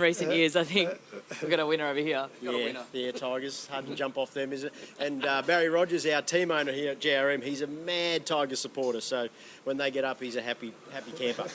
recent years. I think we've got a winner over here. Yeah, Tigers. Hard to jump off them, is it? And Barry Rogers, our team owner here at GRM, he's a mad Tiger supporter. So when they get up, he's a happy camper.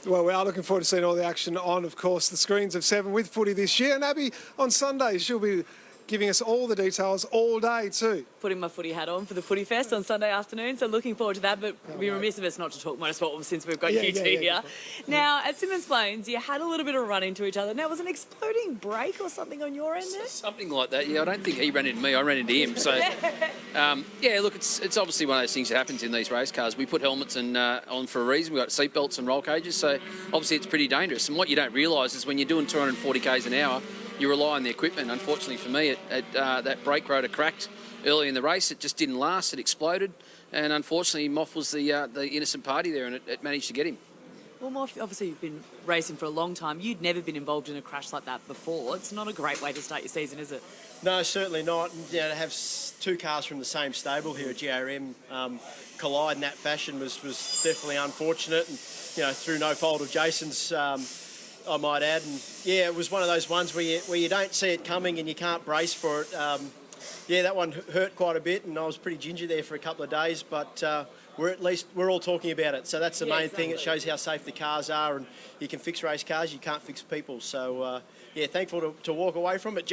Well, we are looking forward to seeing all the action on, of course, the screens of 7 with footy this year. And Abby, on Sunday, she'll be giving us all the details all day too. Putting my footy hat on for the Footy Fest on Sunday afternoon, so looking forward to that. But we'd be remiss of us not to talk motorsport since we've got you two here. Now, at Simmons Plains, you had a little bit of a run into each other. Now, was an exploding brake or something on your end there? Something like that, yeah. I don't think he ran into me, I ran into him. So, yeah, look, it's obviously one of those things that happens in these race cars. We put helmets on for a reason. We've got seat belts and roll cages, so obviously it's pretty dangerous. And what you don't realise is when you're doing 240 k's an hour, you rely on the equipment. Unfortunately for me, that brake rotor cracked early in the race. It just didn't last. It exploded. And unfortunately, Moff was the innocent party there, and it managed to get him. Well, Moff, obviously you've been racing for a long time. You'd never been involved in a crash like that before. It's not a great way to start your season, is it? No, certainly not. To have two cars from the same stable here at GRM collide in that fashion was definitely unfortunate. And, through no fault of Jason's, I might add. And yeah, it was one of those ones where you don't see it coming and you can't brace for it. That one hurt quite a bit, and I was pretty ginger there for a couple of days, but we're all talking about it. So that's the main thing. It shows how safe the cars are, and you can fix race cars, you can't fix people. So thankful to walk away from it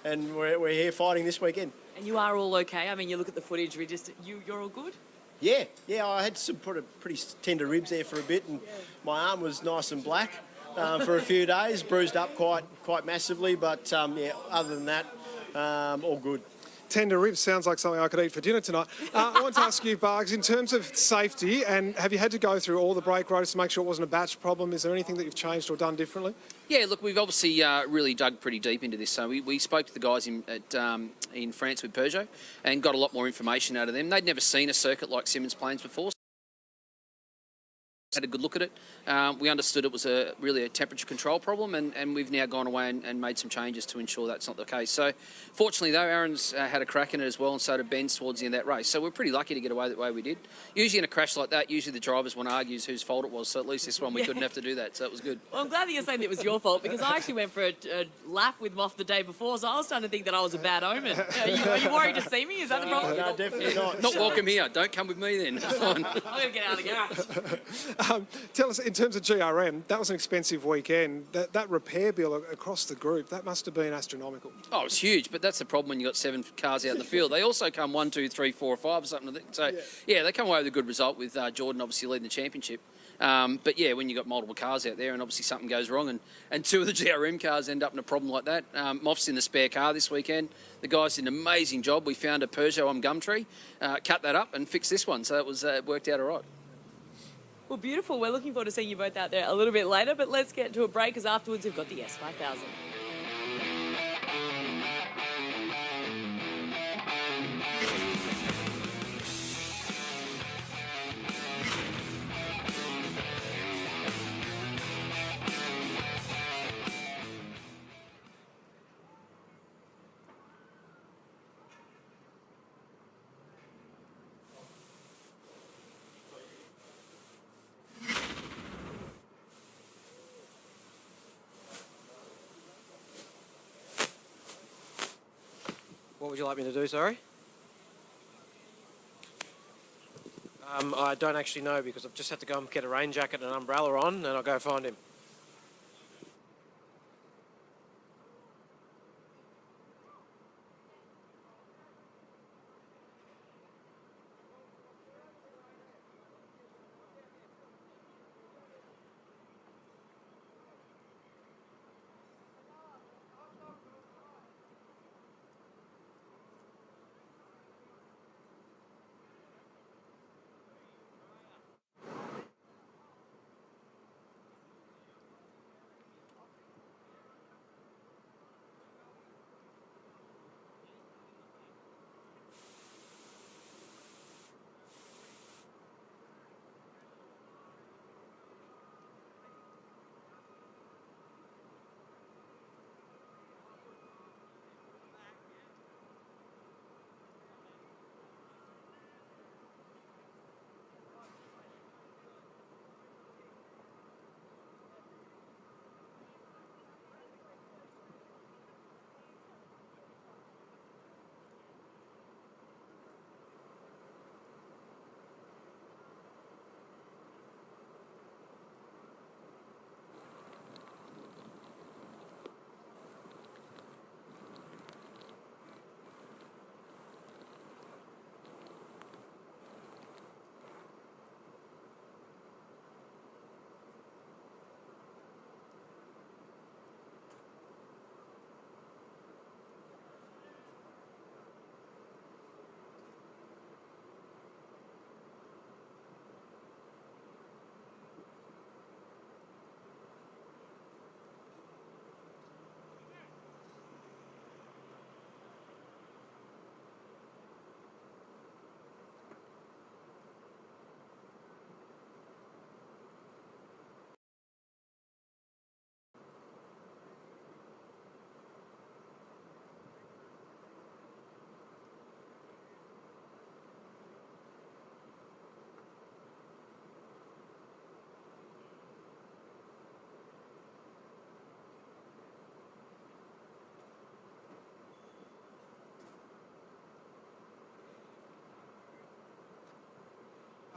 and we're here fighting this weekend. And you are all okay? I mean, you look at the footage, you're all good? Yeah, I had some pretty tender ribs there for a bit, and my arm was nice and black for a few days, bruised up quite massively, but other than that, all good. Tender ribs sounds like something I could eat for dinner tonight. I want to ask you, Bargs, in terms of safety, and have you had to go through all the brake rotors to make sure it wasn't a batch problem? Is there anything that you've changed or done differently? Yeah, look, we've obviously really dug pretty deep into this. So we spoke to the guys in France with Peugeot and got a lot more information out of them. They'd never seen a circuit like Simmons Plains before. Had a good look at it. We understood it was really a temperature control problem, and we've now gone away and made some changes to ensure that's not the case. So fortunately though, Aaron's had a crack in it as well, and so did Ben's towards the end of that race. So we're pretty lucky to get away the way we did. Usually in a crash like that, usually the drivers want to argue whose fault it was, so at least this one we couldn't have to do that, so it was good. Well, I'm glad that you're saying that it was your fault, because I actually went for a lap with Moff the day before, so I was starting to think that I was a bad omen. Are you worried to see me? Is that the problem? No, definitely not. Not welcome here. Don't come with me then. I'm going to get out of the garage. Tell us, in terms of GRM, that was an expensive weekend. That repair bill across the group, that must have been astronomical. Oh, it's huge, but that's the problem when you've got 7 cars out in the field. They also come 1, 2, 3, 4 or 5 or something. So, they come away with a good result with Jordan obviously leading the championship. But yeah, when you've got multiple cars out there and obviously something goes wrong and 2 of the GRM cars end up in a problem like that. Moff's in the spare car this weekend. The guys did an amazing job. We found a Peugeot on Gumtree, cut that up and fixed this one. So it worked out all right. Well, beautiful. We're looking forward to seeing you both out there a little bit later, but let's get to a break, because afterwards we've got the S5000. What would you like me to do, sorry? I don't actually know, because I've just had to go and get a rain jacket and an umbrella on, and I'll go find him.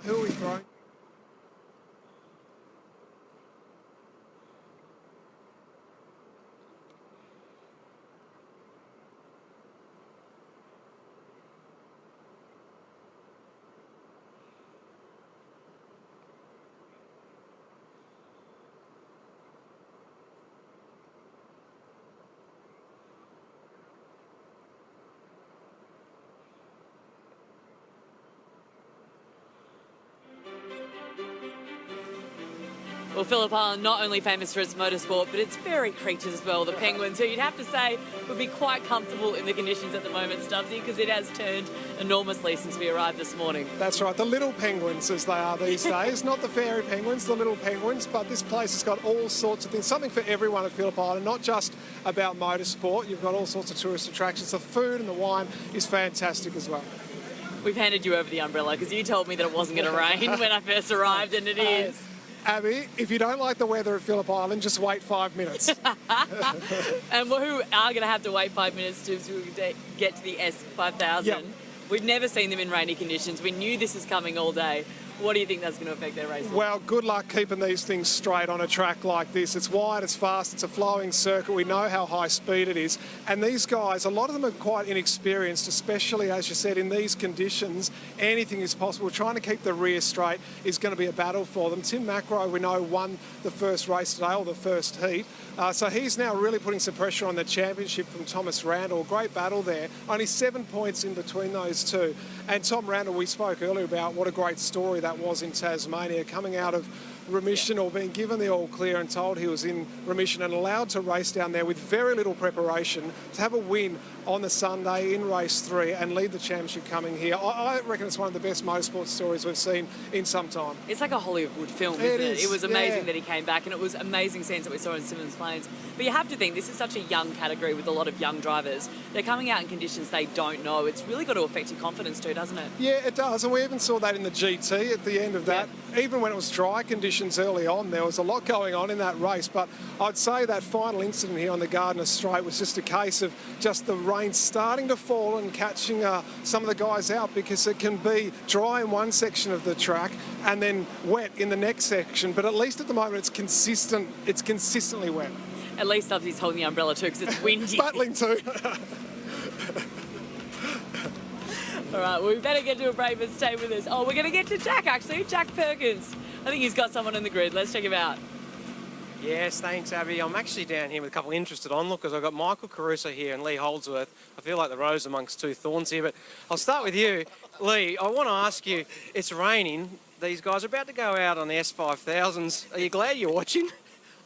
Who are we throwing? Well, Phillip Island, not only famous for its motorsport, but its fairy creatures as well, the penguins, who you'd have to say would be quite comfortable in the conditions at the moment, Stubbsy, because it has turned enormously since we arrived this morning. That's right, the little penguins as they are these days, not the fairy penguins, the little penguins, but this place has got all sorts of things, something for everyone at Phillip Island, not just about motorsport. You've got all sorts of tourist attractions. The food and the wine is fantastic as well. We've handed you over the umbrella because you told me that it wasn't going to rain when I first arrived, and it is. Abby, if you don't like the weather at Phillip Island, just wait 5 minutes. And who are going to have to wait 5 minutes to get to the S5000? Yep. We've never seen them in rainy conditions. We knew this is coming all day. What do you think that's going to affect their racing? Well, good luck keeping these things straight on a track like this. It's wide, it's fast, it's a flowing circuit. We know how high speed it is. And these guys, a lot of them are quite inexperienced, especially, as you said, in these conditions. Anything is possible. Trying to keep the rear straight is going to be a battle for them. Tim Macro, we know, won the first race today, or the first heat. So he's now really putting some pressure on the championship from Thomas Randall. Great battle there. Only 7 points in between those two. And Tom Randall, we spoke earlier about what a great story that was in Tasmania, coming out of remission or being given the all clear and told he was in remission and allowed to race down there with very little preparation to have a win on the Sunday in race 3 and lead the championship coming here. I reckon it's one of the best motorsport stories we've seen in some time. It's like a Hollywood film, isn't it? is, It was amazing yeah. that he came back, and it was amazing scenes that we saw in Simmons Plains. But you have to think, this is such a young category with a lot of young drivers. They're coming out in conditions they don't know. It's really got to affect your confidence too, doesn't it? Yeah, it does, and we even saw that in the GT at the end of that. Even when it was dry conditions early on, there was a lot going on in that race, but I'd say that final incident here on the Gardner Straight was just a case of just the rain starting to fall and catching some of the guys out, because it can be dry in one section of the track and then wet in the next section, but at least at the moment it's consistent, it's consistently wet. At least Stubbsy's holding the umbrella too, because it's windy. Battling too. All right, well, we better get to a break, but stay with us. Oh, we're going to get to Jack, actually. Jack Perkins. I think he's got someone in the grid. Let's check him out. Yes, thanks, Abby. I'm actually down here with a couple of interested onlookers. I've got Michael Caruso here and Lee Holdsworth. I feel like the rose amongst two thorns here, but I'll start with you. Lee, I want to ask you, it's raining. These guys are about to go out on the S5000s. Are you glad you're watching?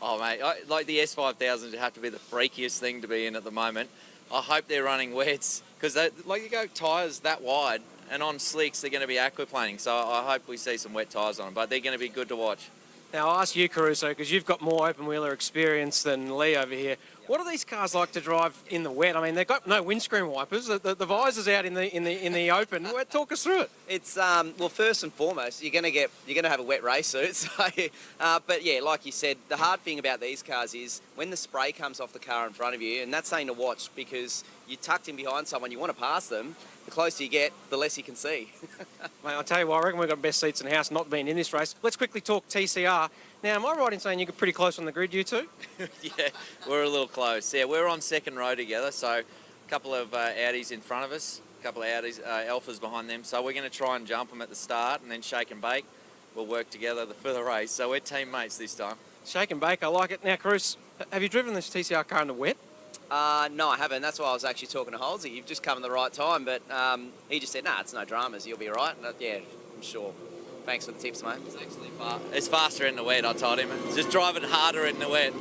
Oh, mate, like the S5000 would have to be the freakiest thing to be in at the moment. I hope they're running wets, because like you go tyres that wide, and on slicks they're going to be aquaplaning, so I hope we see some wet tyres on them, but they're going to be good to watch. Now, I'll ask you, Caruso, because you've got more open-wheeler experience than Lee over here. What do these cars like to drive in the wet? I mean, they've got no windscreen wipers. The visor's out in the open. Talk us through it. It's well, first and foremost, you're gonna have a wet race suit. So, but yeah, like you said, the hard thing about these cars is when the spray comes off the car in front of you, and that's something to watch, because you're tucked in behind someone, you want to pass them. The closer you get, the less you can see. Mate, I'll tell you what, I reckon we've got best seats in the house not being in this race. Let's quickly talk TCR. Now, am I right in saying you're pretty close on the grid, you two? Yeah, we're a little close. Yeah, we're on second row together, so a couple of Audis in front of us, a couple of Audis, Alphas behind them. So we're going to try and jump them at the start and then shake and bake. We'll work together for the race. So we're teammates this time. Shake and bake, I like it. Now, Cruz, have you driven this TCR car in the wet? No, I haven't. That's why I was actually talking to Holsey. You've just come at the right time, but he just said, "Nah, it's no dramas. You'll be all right." And, yeah, I'm sure. Thanks for the tips, mate. It's actually it's faster in the wet, I told him. It's just driving harder in the wet.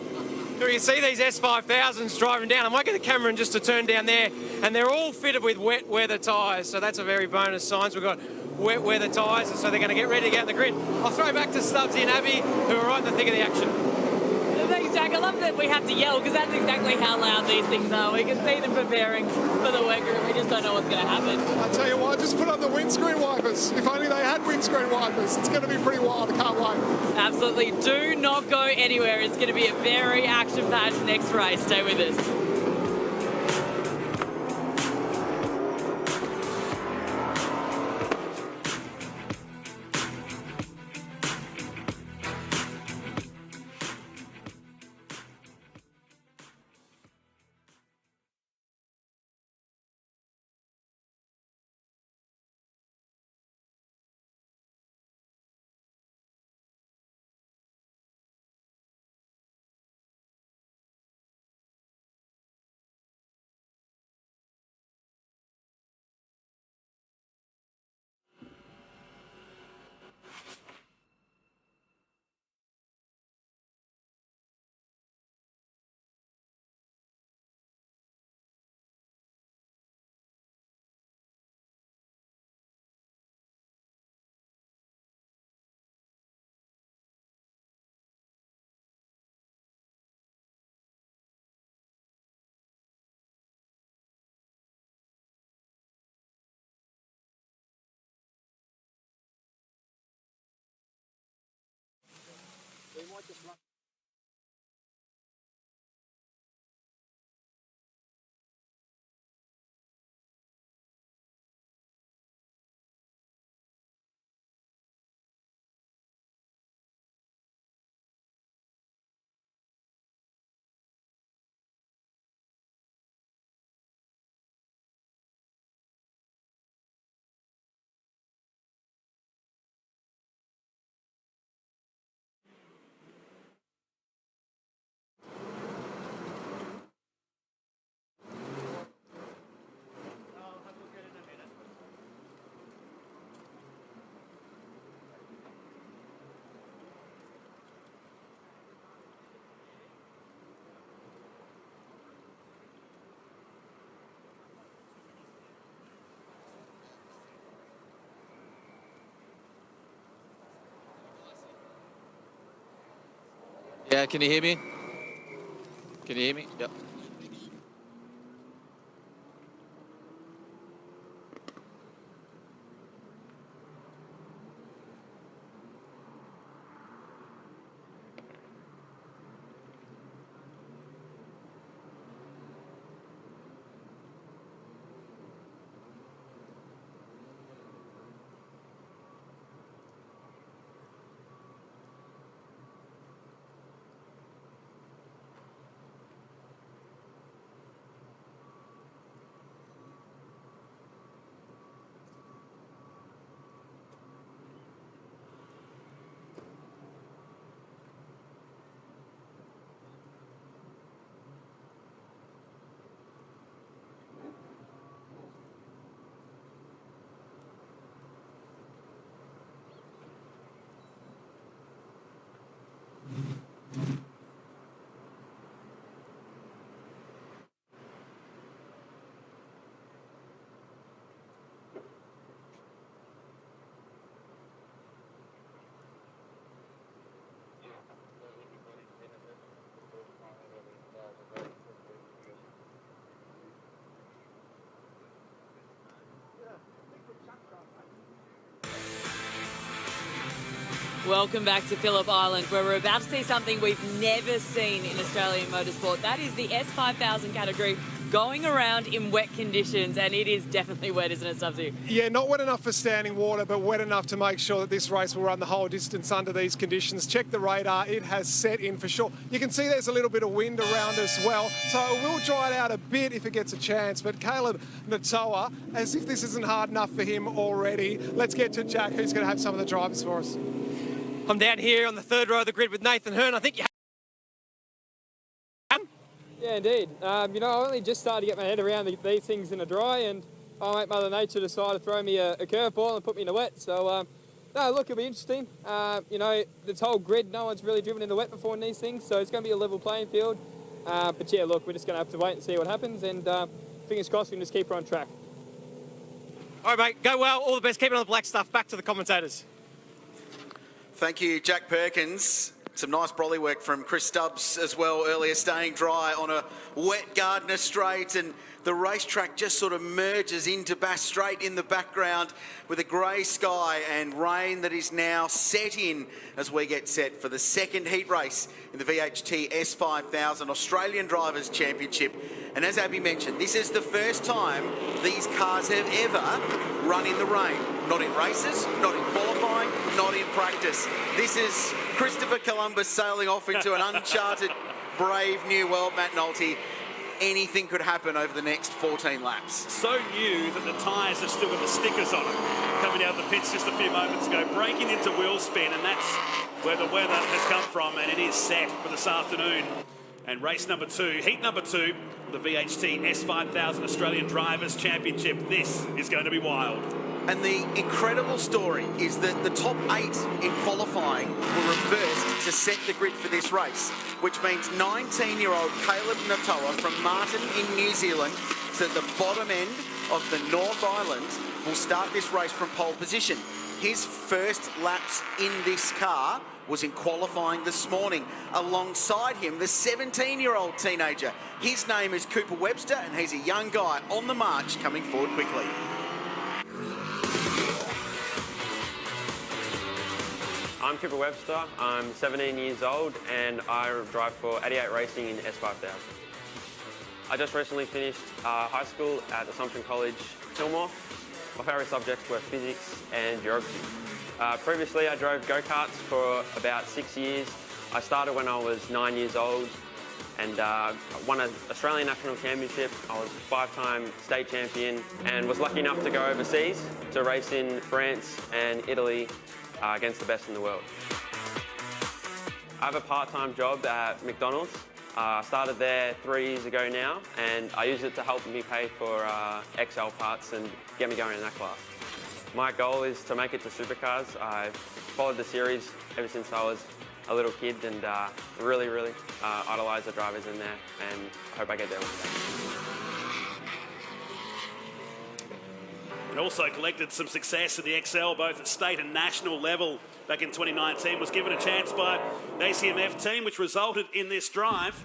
So you can see these S5000s driving down. I might get the camera and just to turn down there, and they're all fitted with wet weather tyres, so that's a very bonus sign. So we've got wet weather tyres, and so they're going to get ready to get on the grid. I'll throw back to Stubbsy and Abby, who are right in the thick of the action. Thanks, Jack. I love that we have to yell, because that's exactly how loud these things are. We can see them preparing for the work group. We just don't know what's going to happen. I tell you what, just put on the windscreen wipers. If only they had windscreen wipers. It's going to be pretty wild. I can't wait. Absolutely. Do not go anywhere. It's going to be a very action-packed next race. Stay with us. Yeah, can you hear me? Can you hear me? Yep. Welcome back to Phillip Island, where we're about to see something we've never seen in Australian motorsport. That is the S5000 category going around in wet conditions, and it is definitely wet, isn't it, Subsy? Yeah, not wet enough for standing water, but wet enough to make sure that this race will run the whole distance under these conditions. Check the radar, it has set in for sure. You can see there's a little bit of wind around as well, so it will dry it out a bit if it gets a chance. But Caleb Natoa, as if this isn't hard enough for him already, let's get to Jack, who's going to have some of the drivers for us. I'm down here on the third row of the grid with Nathan Hearn. I think you Yeah, indeed. I only just started to get my head around these things in the dry, and Mother Nature decided to throw me a curveball and put me in the wet. So, no, look, it'll be interesting. This whole grid, no one's really driven in the wet before in these things, so it's going to be a level playing field. But yeah, look, we're just going to have to wait and see what happens, and fingers crossed we can just keep her on track. All right, mate, go well. All the best. Keep it on the black stuff. Back to the commentators. Thank you, Jack Perkins. Some nice brolly work from Chris Stubbs as well earlier, staying dry on a wet Gardner Straight, and the racetrack just sort of merges into Bass Strait in the background with a grey sky and rain that is now set in as we get set for the second heat race in the VHT S5000 Australian Drivers' Championship. And as Abby mentioned, this is the first time these cars have ever run in the rain. Not in races, not in qualifying, not in practice. This is Christopher Columbus sailing off into an uncharted, brave new world, Matt Nolte. Anything could happen over the next 14 laps. So new that the tyres have still got the stickers on them. Coming out of the pits just a few moments ago, breaking into wheel spin, and that's where the weather has come from, and it is set for this afternoon. And race number 2, heat number 2, the VHT S5000 Australian Drivers' Championship. This is going to be wild. And the incredible story is that the top 8 in qualifying were reversed to set the grid for this race, which means 19-year-old Caleb Natoa from Martin in New Zealand, so at the bottom end of the North Island, will start this race from pole position. His first laps in this car was in qualifying this morning. Alongside him, the 17-year-old teenager. His name is Cooper Webster, and he's a young guy on the march coming forward quickly. I'm Cooper Webster. I'm 17 years old and I drive for 88 Racing in S5000. I just recently finished high school at Assumption College, Fillmore. My favourite subjects were physics and geography. Previously I drove go-karts for about 6 years. I started when I was 9 years old and won an Australian National Championship. I was a 5-time state champion and was lucky enough to go overseas to race in France and Italy against the best in the world. I have a part-time job at McDonald's. I started there 3 years ago now and I use it to help me pay for XL parts and get me going in that class. My goal is to make it to supercars. I've followed the series ever since I was a little kid and really idolise the drivers in there and I hope I get there one day. And also collected some success at the XL, both at state and national level back in 2019. Was given a chance by the ACMF team, which resulted in this drive.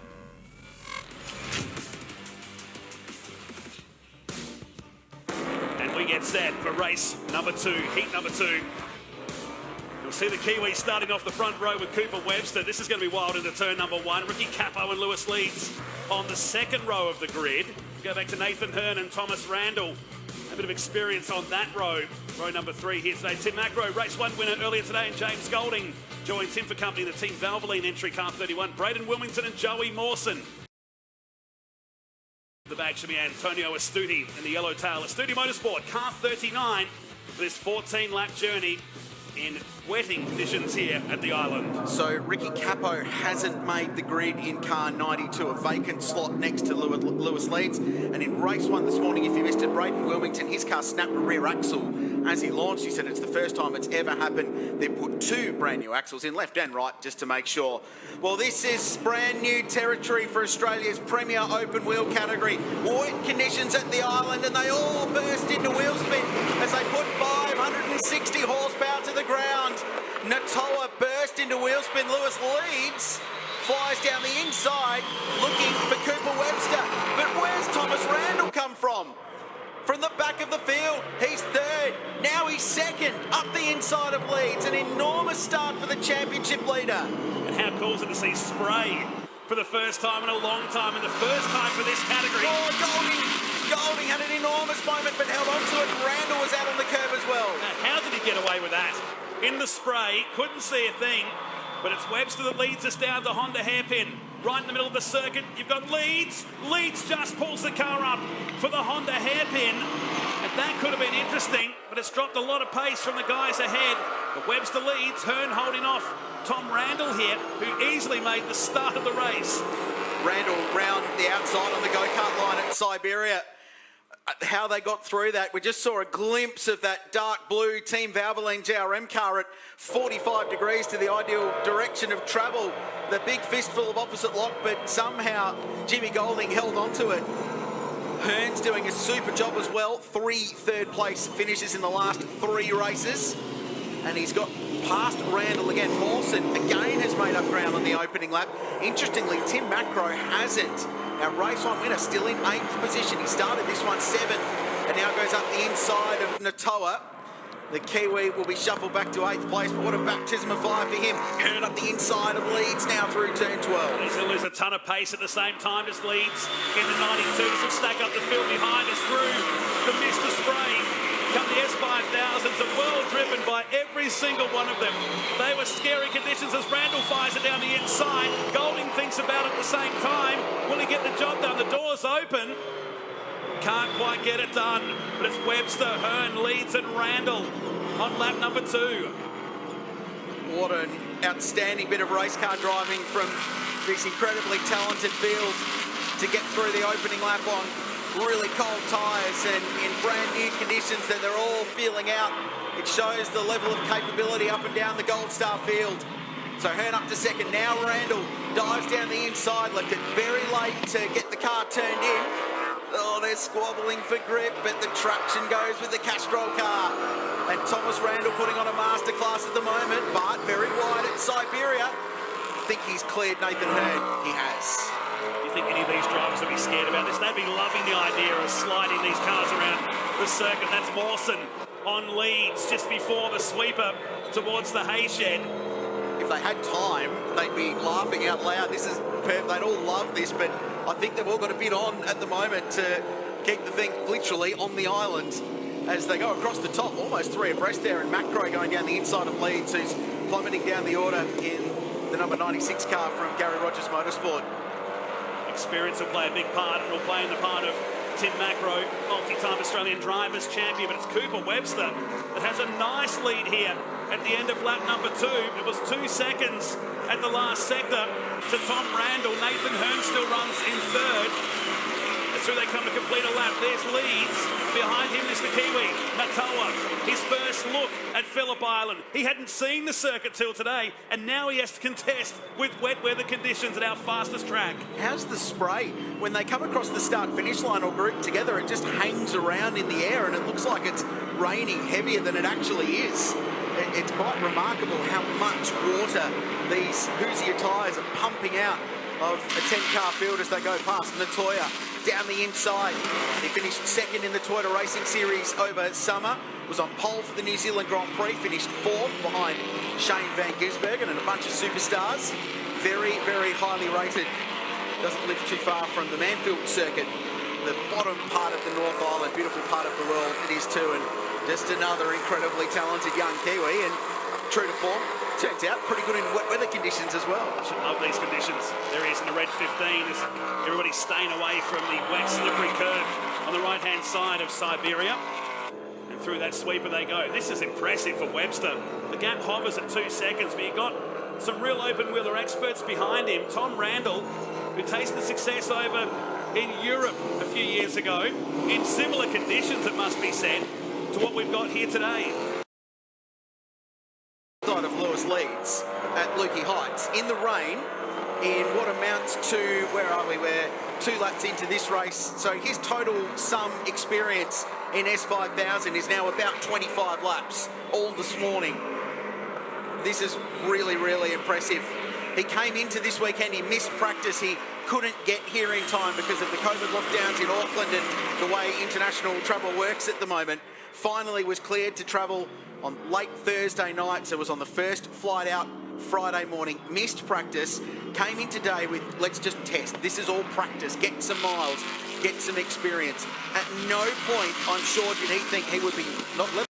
And we get set for race number 2, heat number 2. You'll see the Kiwis starting off the front row with Cooper Webster. This is going to be wild into turn number 1. Ricky Capo and Lewis Leeds on the second row of the grid. Go back to Nathan Hearn and Thomas Randall. A bit of experience on that row. Row number 3 here today. Tim Macro, race 1 winner earlier today, and James Golding joins him for company in the Team Valvoline entry car 31. Braden Wilmington and Joey Mawson. The back should be Antonio Astuti in the yellow tail. Astuti Motorsport, car 39 for this 14-lap journey in wetting conditions here at the island. So Ricky Capo hasn't made the grid in car 92, a vacant slot next to Lewis Leeds. And in race 1 this morning, if you missed it, Braden Wilmington, his car snapped a rear axle as he launched. He said it's the first time it's ever happened. They put 2 brand new axles in, left and right, just to make sure. Well, this is brand new territory for Australia's premier open wheel category. Wet conditions at the island and they all burst into wheel spin as they put 560 horsepower to the ground. Natoa burst into wheel spin. Lewis Leeds flies down the inside looking for Cooper Webster. But where's Thomas Randall come from? From the back of the field, he's third. Now he's second, up the inside of Leeds. An enormous start for the championship leader. And how cool is it to see Spray for the first time in a long time, and the first time for this category. Oh, Golding had an enormous moment but held on to it. Randall was out on the curb as well. Now, how did he get away with that? In the spray, couldn't see a thing, but it's Webster that leads us down to Honda Hairpin. Right in the middle of the circuit, you've got Leeds. Leeds just pulls the car up for the Honda Hairpin. And that could have been interesting, but it's dropped a lot of pace from the guys ahead. But Webster leads, Hearn holding off Tom Randall here, who easily made the start of the race. Randall round the outside on the go-kart line at Siberia. How they got through that, we just saw a glimpse of that dark blue Team Valvoline GRM car at 45 degrees to the ideal direction of travel. The big fistful of opposite lock, but somehow Jimmy Golding held on to it. Hearn's doing a super job as well. 3 third-place finishes in the last 3 races. And he's got past Randall again. Mawson again has made up ground on the opening lap. Interestingly, Tim Macro hasn't. Our race 1 winner still in 8th position. He started this one 7th and now goes up the inside of Natoa. The Kiwi will be shuffled back to 8th place, but what a baptism of fire for him. Heard up the inside of Leeds now through turn 12. He's going to lose a ton of pace at the same time as Leeds in the 92s will stack up the field behind us through the Mr. Spray. Come the S5000s are well driven by every single one of them. They were scary conditions as Randall fires it down the inside. Golding thinks about it at the same time. Will he get the job done? The door's open. Can't quite get it done, but it's Webster, Hearn, Leeds and Randall on lap number 2. What an outstanding bit of race car driving from this incredibly talented field to get through the opening lap on really cold tyres and in brand new conditions that they're all feeling out. It shows the level of capability up and down the Gold Star field. So Hearn up to second. Now Randall dives down the inside, left it very late to get the car turned in. Oh, they're squabbling for grip, but the traction goes with the Castrol car. And Thomas Randall putting on a masterclass at the moment, but very wide at Siberia. I think he's cleared Nathan Hearn. He has. Do you think any of these drivers would be scared about this? They'd be loving the idea of sliding these cars around the circuit. That's Mawson on Leeds just before the sweeper towards the hay shed. if they had time, they'd be laughing out loud. They'd all love this, but I think they've all got a bit on at the moment to keep the thing literally on the island as they go across the top, almost 3 abreast there, and Macro going down the inside of Leeds, who's plummeting down the order in the number 96 car from Gary Rogers Motorsport. Experience will play a big part, and will play in the part of Tim Macro, multi-time Australian Drivers' Champion, but it's Cooper Webster that has a nice lead here at the end of lap number 2. It was 2 seconds at the last sector to Tom Randall. Nathan Hearn still runs in 3rd. That's who they come to complete a lap. There's Leeds. Behind him is the Kiwi, Matawa. His first look at Phillip Island. He hadn't seen the circuit till today, and now he has to contest with wet weather conditions at our fastest track. How's the spray? When they come across the start-finish line or group together, it just hangs around in the air, and it looks like it's raining heavier than it actually is. It's quite remarkable how much water these Hoosier tyres are pumping out of a 10-car field as they go past Natoya down the inside. He finished 2nd in the Toyota Racing Series over summer, was on pole for the New Zealand Grand Prix, finished 4th behind Shane Van Gisbergen and a bunch of superstars. Very, very highly rated. Doesn't live too far from the Manfield circuit, the bottom part of the North Island, beautiful part of the world it is too, and just another incredibly talented young Kiwi, and true to form, turns out pretty good in wet weather conditions as well. I should love these conditions. There he is in the red 15 as everybody's staying away from the wet, slippery curve on the right-hand side of Siberia. And through that sweeper they go. This is impressive for Webster. The gap hovers at 2 seconds, but you've got some real open-wheeler experts behind him. Tom Randall, who tasted success over in Europe a few years ago, in similar conditions, it must be said, to what we've got here today. Side of Lewis Leeds at Lukey Heights in the rain in what amounts to, where are we, we're 2 laps into this race, so his total sum experience in S5000 is now about 25 laps all this morning. This is really, really impressive. He came into this weekend, he missed practice, he couldn't get here in time because of the COVID lockdowns in Auckland and the way international travel works at the moment. Finally was cleared to travel on late Thursday night, so was on the first flight out Friday morning, missed practice, came in today with, let's just test. This is all practice, get some miles, get some experience. At no point, I'm sure, did he think he would be not level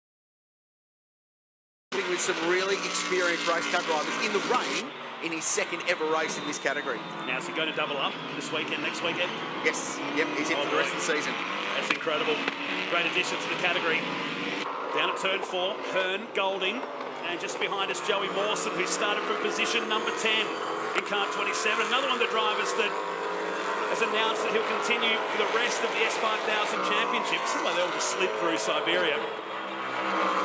with some really experienced race car drivers in the rain in his 2nd ever race in this category. Now is he going to double up this weekend, next weekend? Yes, yep, he's in for the rest of the season. That's incredible. Great addition to the category. Down at turn 4, Hearn, Golding, and just behind us, Joey Mawson, who started from position number 10 in car 27. Another one of the drivers that has announced that he'll continue for the rest of the S5000 Championship. Seems like they all just slid through Siberia.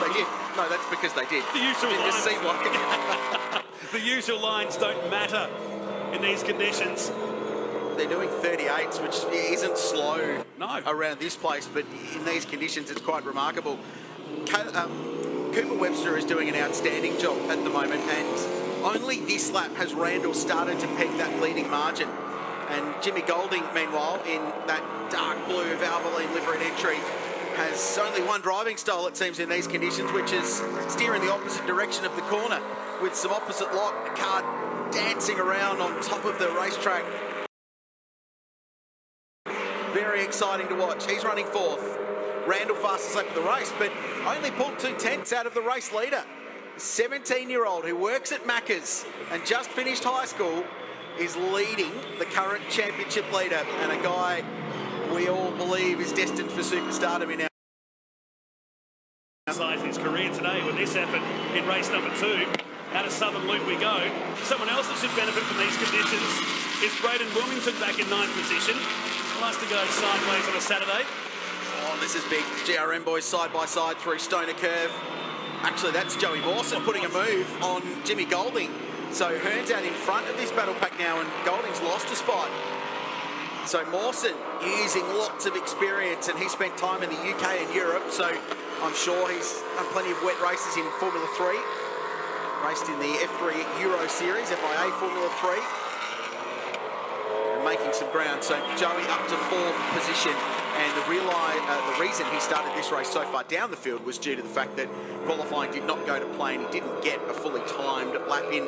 They did. No, that's because they did. The usual lines. Just seemed like the usual lines don't matter in these conditions. They're doing 38s, which isn't slow no. around this place, but in these conditions, it's quite remarkable. Cooper Webster is doing an outstanding job at the moment, and only this lap has Randall started to peg that leading margin. And Jimmy Golding, meanwhile, in that dark blue Valvoline liveried entry, has only one driving style, it seems, in these conditions, which is steering the opposite direction of the corner with some opposite lock, a car dancing around on top of the racetrack. Very exciting to watch. He's running 4th. Randall fastest lap of the race, but only pulled 2/10 out of the race leader. 17-year-old who works at Macca's and just finished high school is leading the current championship leader, and a guy we all believe is destined for superstardom in our his career today with this effort in race number 2. Out of Southern Loop we go. Someone else that should benefit from these conditions is Braden Wilmington, back in 9th position. Nice to go sideways on a Saturday. Oh, this is big. GRM boys side by side through Stoner Curve. Actually, that's Joey Mawson putting a move on Jimmy Golding. So Hearn's out in front of this battle pack now, and Golding's lost a spot. So Mawson using lots of experience, and he spent time in the UK and Europe, so I'm sure he's done plenty of wet races in Formula 3. Raced in the F3 Euro Series, FIA Formula 3. And making some ground. So Joey up to 4th position. And the reason he started this race so far down the field was due to the fact that qualifying did not go to plan. He didn't get a fully timed lap in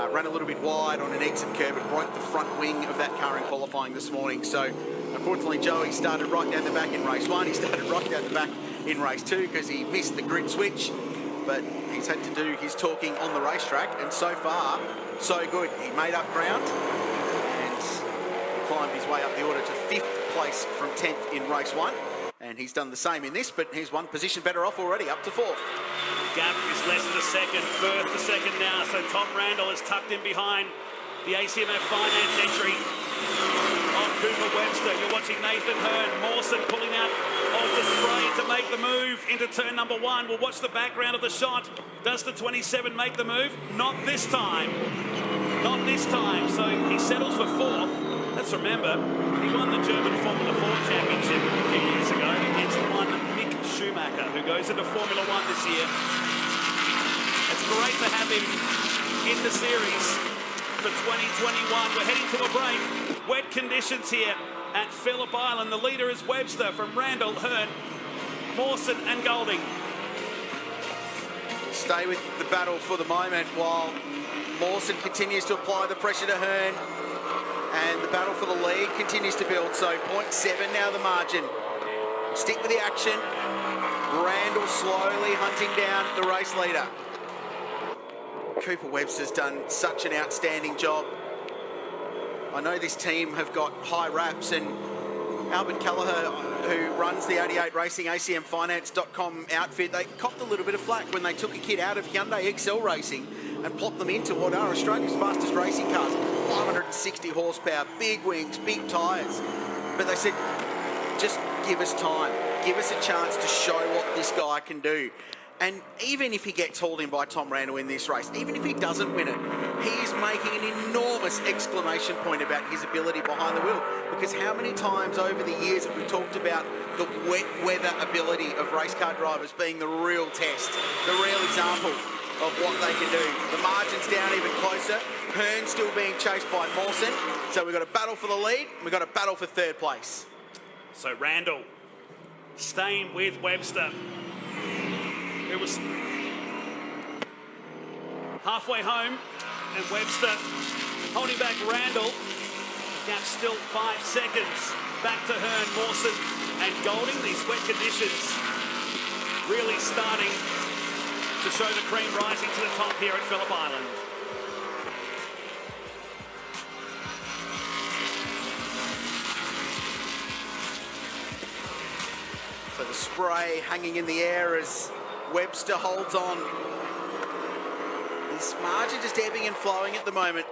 ran a little bit wide on an exit curve and broke the front wing of that car in qualifying this morning. So unfortunately, Joey started right down the back in race 1. He started right down the back in race 2 because he missed the grid switch. But he's had to do his talking on the racetrack, and so far, so good. He made up ground and climbed his way up the order to 5th place from 10th in race 1. And he's done the same in this, but he's one position better off already, up to 4th. Gap is less than a second, first to second now. So Tom Randall is tucked in behind the ACMF Finance entry of Cooper Webster. You're watching Nathan Hearn, Mawson pulling out of the spray to make the move into turn number 1. We'll watch the background of the shot. Does the 27 make the move? Not this time. Not this time. So he settles for 4th. Let's remember, he won the German Formula 4 Championship a few years ago against one Mick Schumacher, who goes into Formula 1 this year. It's great to have him in the series for 2021. We're heading to a break. Wet conditions here at Phillip Island. The leader is Webster from Randall, Hearn, Mawson and Golding. Stay with the battle for the moment while Mawson continues to apply the pressure to Hearn. And the battle for the lead continues to build. So 0.7 now the margin. Stick with the action. Randall slowly hunting down the race leader. Cooper Webster's done such an outstanding job. I know this team have got high raps, and Albert Kelleher, who runs the 88 Racing ACMfinance.com outfit, they copped a little bit of flack when they took a kid out of Hyundai Excel Racing and plopped them into what are Australia's fastest racing cars. 560 horsepower, big wings, big tyres. But they said, just give us time. Give us a chance to show what this guy can do. And even if he gets hauled in by Tom Randall in this race, even if he doesn't win it, he is making an enormous exclamation point about his ability behind the wheel. Because how many times over the years have we talked about the wet weather ability of race car drivers being the real test, the real example of what they can do. The margin's down even closer. Hearn still being chased by Mawson. So we've got a battle for the lead. We've got a battle for 3rd place. So Randall staying with Webster. It was halfway home, and Webster holding back Randall. Gap still 5 seconds. Back to Hearn, Mawson and Golding. These wet conditions really starting to show the cream rising to the top here at Phillip Island. So the spray hanging in the air as Webster holds on. This margin just ebbing and flowing at the moment.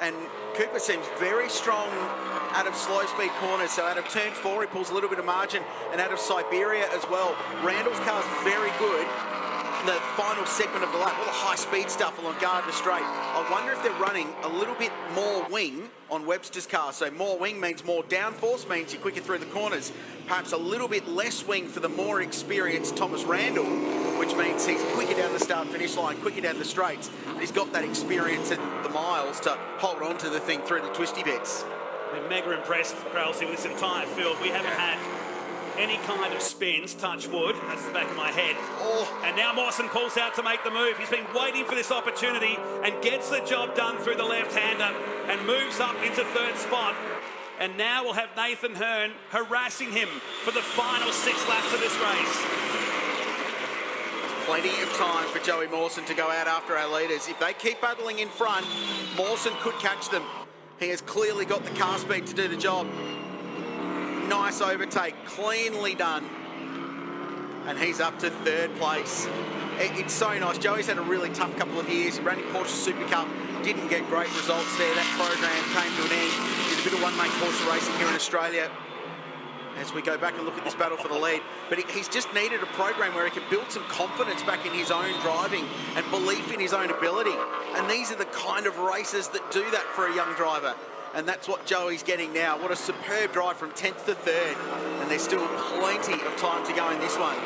And Cooper seems very strong out of slow speed corners. So out of turn 4, he pulls a little bit of margin, and out of Siberia as well. Randall's car's very good in the final segment of the lap, all the high speed stuff along Gardner Straight. I wonder if they're running a little bit more wing on Webster's car. So more wing means more downforce, means you're quicker through the corners. Perhaps a little bit less wing for the more experienced Thomas Randall, which means he's quicker down the start finish line, quicker down the straights. And he's got that experience at the miles to hold on to the thing through the twisty bits. We're mega impressed, Kralsey, with this entire field. We haven't had any kind of spins, touch wood. That's the back of my head. Oh. And now Mawson pulls out to make the move. He's been waiting for this opportunity and gets the job done through the left-hander and moves up into 3rd spot. And now we'll have Nathan Hearn harassing him for the final 6 laps of this race. Plenty of time for Joey Mawson to go out after our leaders. If they keep battling in front, Mawson could catch them. He has clearly got the car speed to do the job. Nice overtake, cleanly done. And he's up to 3rd place. It's so nice. Joey's had a really tough couple of years. He ran in Porsche Super Cup, didn't get great results there. That program came to an end. Did a bit of one-make Porsche racing here in Australia as we go back and look at this battle for the lead. But he's just needed a program where he can build some confidence back in his own driving and belief in his own ability. And these are the kind of races that do that for a young driver. And that's what Joey's getting now. What a superb drive from 10th to 3rd. And there's still plenty of time to go in this one.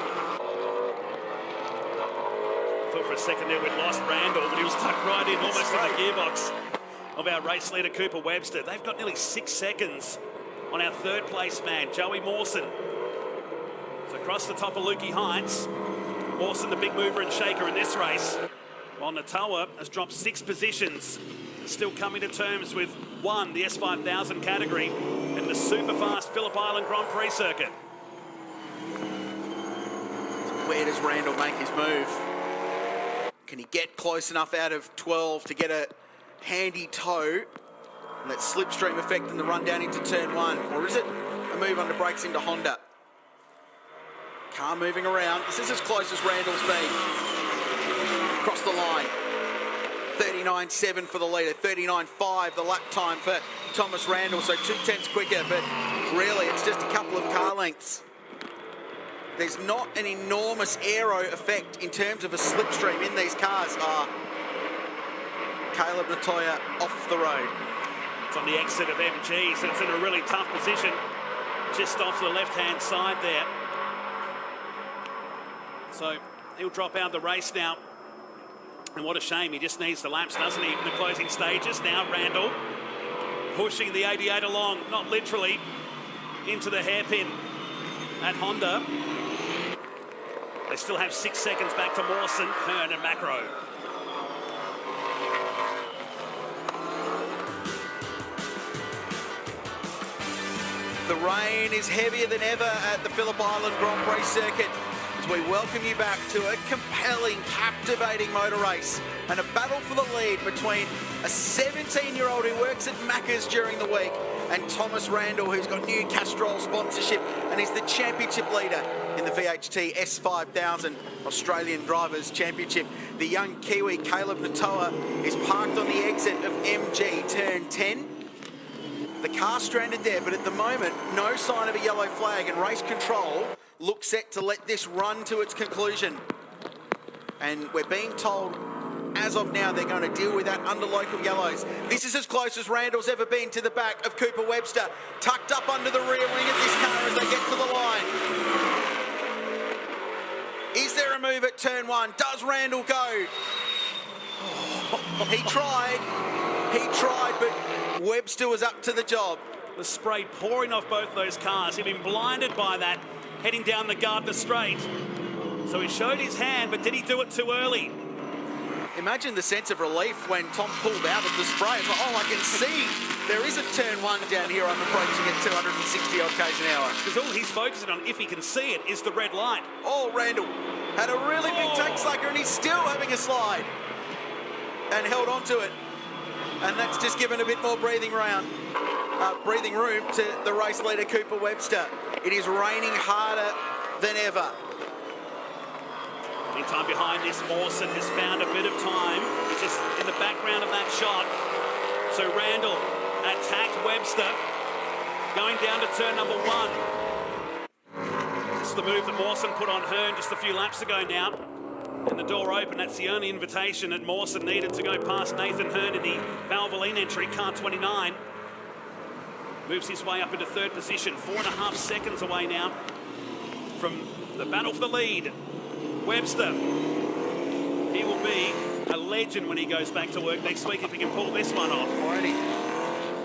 Thought for a second there we'd lost Randall, but he was tucked right in, almost in the gearbox of our race leader, Cooper Webster. They've got nearly 6 seconds on our 3rd place man, Joey Mawson. So across the top of Lukey Hines. Mawson, the big mover and shaker in this race. While Natawa has dropped 6 positions, still coming to terms with 1, the S5000 category, and the super fast Phillip Island Grand Prix circuit. Where does Randall make his move? Can he get close enough out of 12 to get a handy toe? And that slipstream effect in the run down into turn 1. Or is it a move under brakes into Honda? Car moving around. This is as close as Randall's been. Across the line. 39.7 for the leader. 39.5 the lap time for Thomas Randall. So 2/10 quicker, but really it's just a couple of car lengths. There's not an enormous aero effect in terms of a slipstream in these cars. Caleb Natoya off the road. It's on the exit of MG, so it's in a really tough position. Just off the left-hand side there. So he'll drop out the race now. And what a shame, he just needs the laps, doesn't he, in the closing stages. Now Randall pushing the 88 along, not literally, into the hairpin at Honda. They still have 6 seconds back to Mawson, Hearn and Macro. The rain is heavier than ever at the Phillip Island Grand Prix circuit as we welcome you back to a compelling, captivating motor race and a battle for the lead between a 17-year-old who works at Macca's during the week and Thomas Randall, who's got new Castrol sponsorship and is the championship leader in the VHT S5000 Australian Drivers' Championship. The young Kiwi Caleb Natoa is parked on the exit of MG turn 10. The car stranded there, but at the moment, no sign of a yellow flag, and race control looks set to let this run to its conclusion. And we're being told, as of now, they're going to deal with that under local yellows. This is as close as Randall's ever been to the back of Cooper Webster, tucked up under the rear wing of this car as they get to the line. Is there a move at turn 1? Does Randall go? He tried, but Webster was up to the job. The spray pouring off both those cars. He'd been blinded by that heading down the Gardner Straight. So he showed his hand, but did he do it too early? Imagine the sense of relief when Tom pulled out of the spray. It's like, oh, I can see there is a turn 1 down here. I'm approaching at 260 odd k's an hour. Because all he's focusing on, if he can see it, is the red light. Oh, Randall had a really big tank slacker and he's still having a slide. And held on to it. And that's just given a bit more breathing room to the race leader, Cooper Webster. It is raining harder than ever. Meantime, behind this, Mawson has found a bit of time. He's just in the background of that shot. So Randall attacked Webster, going down to turn number 1. This is the move that Mawson put on Hearn just a few laps ago now. And the door open, that's the only invitation that Mawson needed to go past Nathan Hearn in the Valvoline entry, car 29. Moves his way up into 3rd position, 4.5 seconds away now from the battle for the lead. Webster, he will be a legend when he goes back to work next week if he can pull this one off. Alrighty.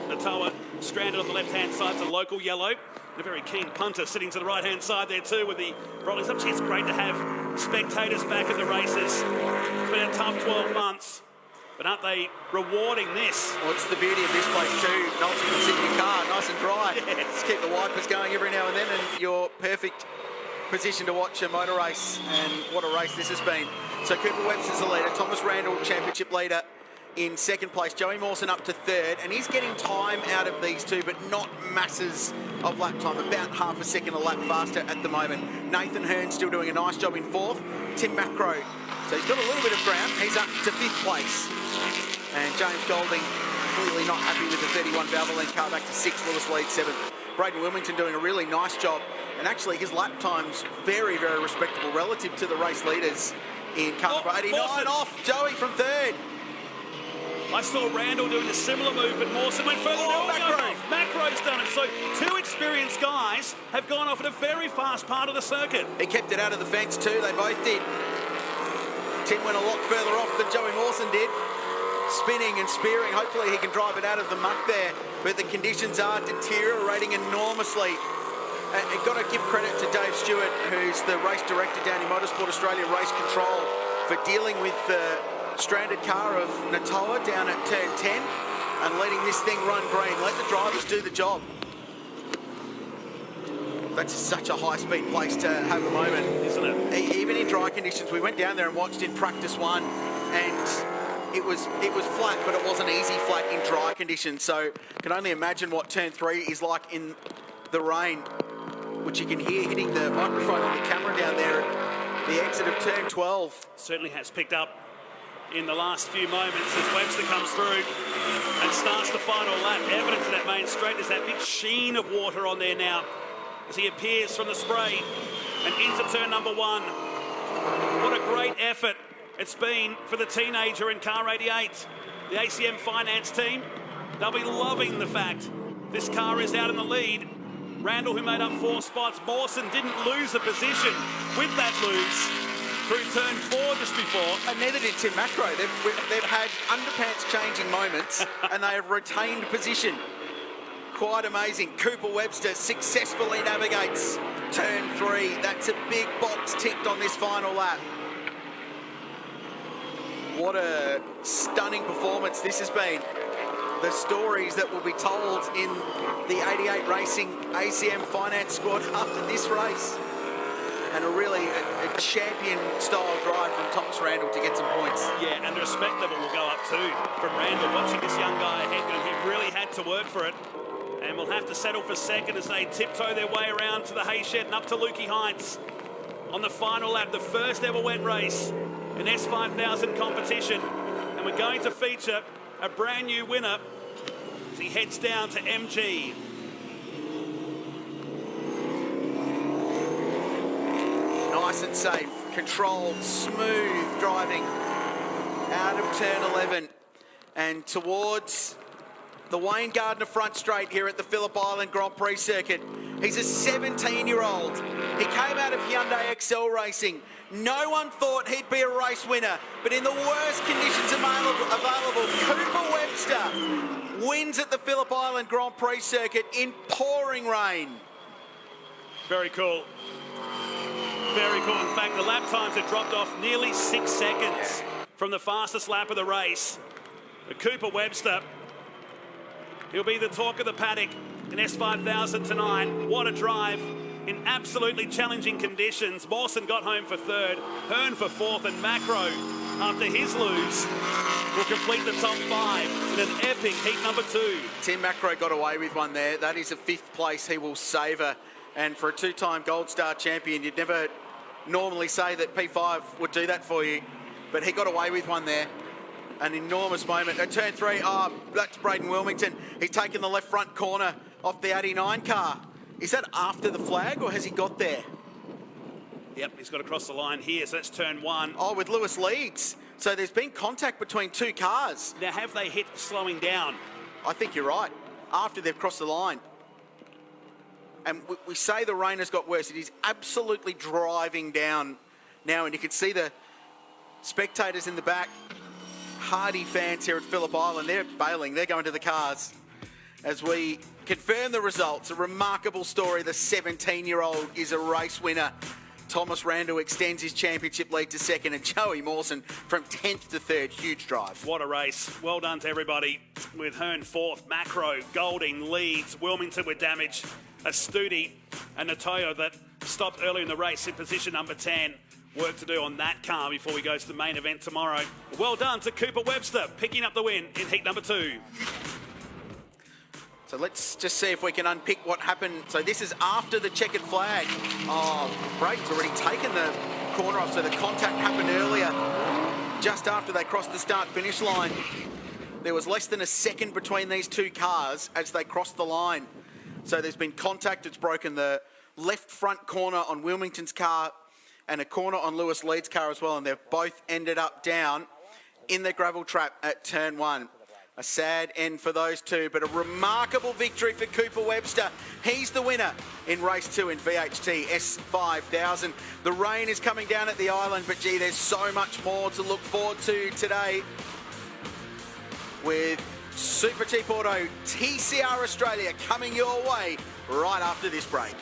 Natoa stranded on the left-hand side to local yellow. And a very keen punter sitting to the right-hand side there too with the rolling up. It's great to have spectators back at the races. It's been a tough 12 months, but aren't they rewarding this? Well, it's the beauty of this place too. No one can sit in your car nice and dry. Yes. Just keep the wipers going every now and then and you're perfect position to watch a motor race, and what a race this has been. So Cooper Webster's the leader, Thomas Randall championship leader in 2nd place, Joey Mawson up to 3rd, and he's getting time out of these two, but not masses of lap time, about half a second a lap faster at the moment. Nathan Hearn still doing a nice job in 4th, Tim Macro, so he's got a little bit of ground, he's up to 5th place. And James Golding clearly not happy with the 31 Valvoline car, back to 6th, Lewis Lead 7th. Braden Wilmington doing a really nice job, and actually his lap time's very, very respectable relative to the race leaders in car 89 off, Joey from 3rd. I saw Randall doing a similar move, but Mawson went further. Macro's done it. So 2 experienced guys have gone off at a very fast part of the circuit. He kept it out of the fence too, they both did. Tim went a lot further off than Joey Mawson did. Spinning and spearing, hopefully he can drive it out of the muck there, but the conditions are deteriorating enormously. And you've got to give credit to Dave Stewart, who's the race director down in Motorsport Australia Race Control, for dealing with stranded car of Natoa down at turn 10 and letting this thing run green. Let the drivers do the job. That's such a high-speed place to have a moment, isn't it? Even in dry conditions, we went down there and watched in practice one, and it was flat, but it wasn't easy flat in dry conditions. So can only imagine what turn 3 is like in the rain, which you can hear hitting the microphone on the camera down there at the exit of turn 12. Certainly has picked up in the last few moments as Webster comes through and starts the final lap. Evidence of that main straight is that big sheen of water on there now as he appears from the spray and into turn number 1. What a great effort it's been for the teenager in car 88. The ACM Finance team, they'll be loving the fact this car is out in the lead. Randall, who made up 4 spots. Mawson didn't lose a position with that lose through turn 4 just before. And neither did Tim Macro. They've had underpants changing moments and they have retained position. Quite amazing. Cooper Webster successfully navigates turn 3. That's a big box ticked on this final lap. What a stunning performance this has been. The stories that will be told in the 88 Racing ACM Finance squad after this race. And a champion-style drive from Thomas Randall to get some points. Yeah, and the respect level will go up too from Randall. Watching this young guy ahead, and he really had to work for it. And will have to settle for second as they tiptoe their way around to the hay shed and up to Lukey Heights. On the final lap, the first ever wet race in S5000 competition. And we're going to feature a brand new winner as he heads down to MG. Nice and safe, controlled, smooth driving out of turn 11 and towards the Wayne Gardner front straight here at the Phillip Island Grand Prix circuit. He's a 17-year-old. He came out of Hyundai Excel Racing. No one thought he'd be a race winner, but in the worst conditions available, Cooper Webster wins at the Phillip Island Grand Prix circuit in pouring rain. Very cool. Very cool. In fact, the lap times had dropped off nearly 6 seconds from the fastest lap of the race. But Cooper Webster, he'll be the talk of the paddock in S5000 tonight. What a drive in absolutely challenging conditions. Mawson got home for 3rd, Hearn for 4th, and Macro, after his lose, will complete the top 5 in an epic heat number 2. Tim Macro got away with one there. That is a 5th place he will savour. And for a 2-time Gold Star champion, you'd never normally say that P5 would do that for you. But he got away with one there. An enormous moment. At turn 3, that's Braden Wilmington. He's taken the left front corner off the 89 car. Is that after the flag or has he got there? Yep, he's got to cross the line here, so that's turn 1. Oh, with Lewis Leeds. So there's been contact between 2 cars. Now, have they hit slowing down? I think you're right. After they've crossed the line. And we say the rain has got worse. It is absolutely driving down now, and you can see the spectators in the back. Hardy fans here at Phillip Island, they're bailing, they're going to the cars as we confirm the results. A remarkable story. The 17-year-old is a race winner. Thomas Randall extends his championship lead to 2nd, and Joey Mawson from 10th to 3rd. Huge drive. What a race. Well done to everybody. With Hearn 4th, Macro, Golding, Leeds, Wilmington with damage, Astudi and Natoyo that stopped early in the race in position number 10. Work to do on that car before we go to the main event tomorrow. Well done to Cooper Webster, picking up the win in heat number 2. So let's just see if we can unpick what happened. So this is after the checkered flag. Oh, Braden's already taken the corner off, so the contact happened earlier, just after they crossed the start-finish line. There was less than a second between these 2 cars as they crossed the line. So there's been contact. It's broken the left front corner on Wilmington's car and a corner on Lewis Leeds' car as well, and they've both ended up down in the gravel trap at turn 1. A sad end for those 2, but a remarkable victory for Cooper Webster. He's the winner in race 2 in VHT S5000. The rain is coming down at the island, but gee, there's so much more to look forward to today with Super Cheap Auto TCR Australia coming your way right after this break.